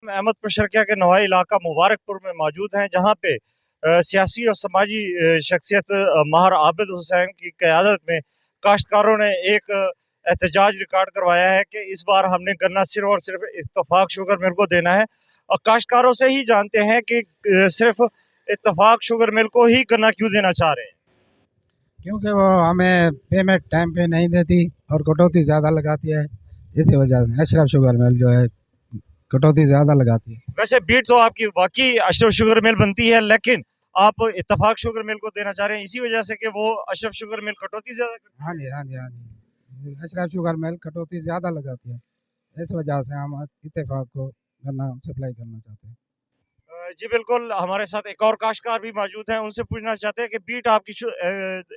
अहमद पशरकिया के नवाई इलाका मुबारकपुर में मौजूद हैं, जहाँ पे सियासी और समाजी शख्सियत माहर आबिद हुसैन की क़यादत में काश्तकारों ने एक एहतजाज रिकॉर्ड करवाया है कि इस बार हमने गन्ना सिर्फ और सिर्फ इत्तफाक शुगर मिल को देना है। और काश्तकारों से ही जानते हैं कि सिर्फ इत्तफाक शुगर मिल को ही गन्ना क्यों देना चाह रहे हैं। क्योंकि वो हमें पेमेंट टाइम पे नहीं देती और कटौती ज़्यादा लगाती है, इसी वजह से अशरफ शुगर मिल जो है कटौती ज़्यादा लगाती है। वैसे बीट तो आपकी वाकई अशरफ शुगर मिल बनती है, लेकिन आप इत्तफाक शुगर मिल को देना चाह रहे हैं इसी वजह से कि वो अशरफ शुगर मिल कटौती ज्यादा करती हाँ जी, हाँ जी, हाँ जी, अशरफ शुगर मिल कटौती ज़्यादा लगाती है, इस वजह से हम इत्तेफाक को गन्ना सप्लाई करना चाहते हैं। जी बिल्कुल, हमारे साथ एक और काश्तकार भी मौजूद हैं, उनसे पूछना चाहते हैं कि बीट आपकी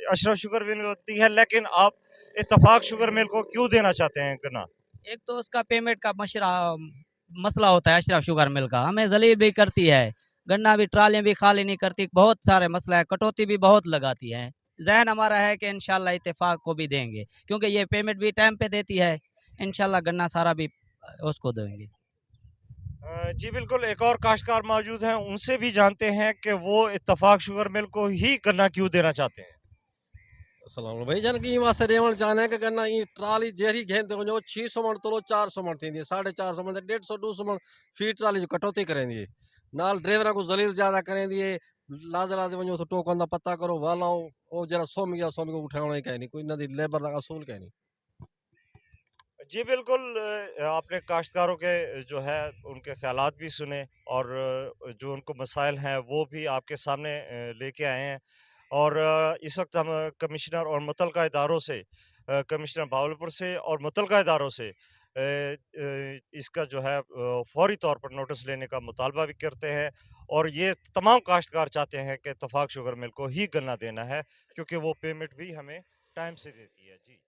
अशरफ शुगर मिल होती है, लेकिन आप इत्तफाक शुगर मिल को क्यों देना चाहते हैं गन्ना। एक तो उसका पेमेंट का मसला होता है अशरफ शुगर मिल का, हमें जलील भी करती है, गन्ना भी ट्रालियाँ भी खाली नहीं करती, बहुत सारे मसला है, कटौती भी बहुत लगाती है। जहन हमारा है कि इंशाल्लाह इत्तेफाक को भी देंगे, क्योंकि ये पेमेंट भी टाइम पे देती है, इंशाल्लाह गन्ना सारा भी उसको देंगे। जी बिल्कुल, एक और काश्तकार मौजूद हैं, उनसे भी जानते हैं कि वो इत्तफाक शुगर मिल को ही गन्ना क्यों देना चाहते हैं। सलाम भाई जन की वास्ते रेवण चाहने कि गन्ना ई ट्राली जेरी घेंदे वञो 600 मण तोलो 400 मण थींदी 450 मण 150 200 मण फी ट्राली जो कटौती करेंदी नाल ड्राइवर को जलील ज्यादा करेंदी लाद लाद वञो तो टोकंदा पता करो वालाओ ओ जरा सोम को उठावण ही कहनी कोई नदी लेबर दा असूल कहनी। जी बिल्कुल, आपने काश्तकारों के जो है उनके ख्यालात भी सुने और जो उनको मसाइल हैं वो भी आपके सामने लेके आए हैं। और इस वक्त हम कमिश्नर और मुतलका इदारों से कमिश्नर भावलपुर से और मुतलका इदारों से इसका जो है फौरी तौर पर नोटिस लेने का मुतालबा भी करते हैं। और ये तमाम काश्तकार चाहते हैं कि इत्तफाक शुगर मिल को ही गन्ना देना है, क्योंकि वो पेमेंट भी हमें टाइम से देती है। जी।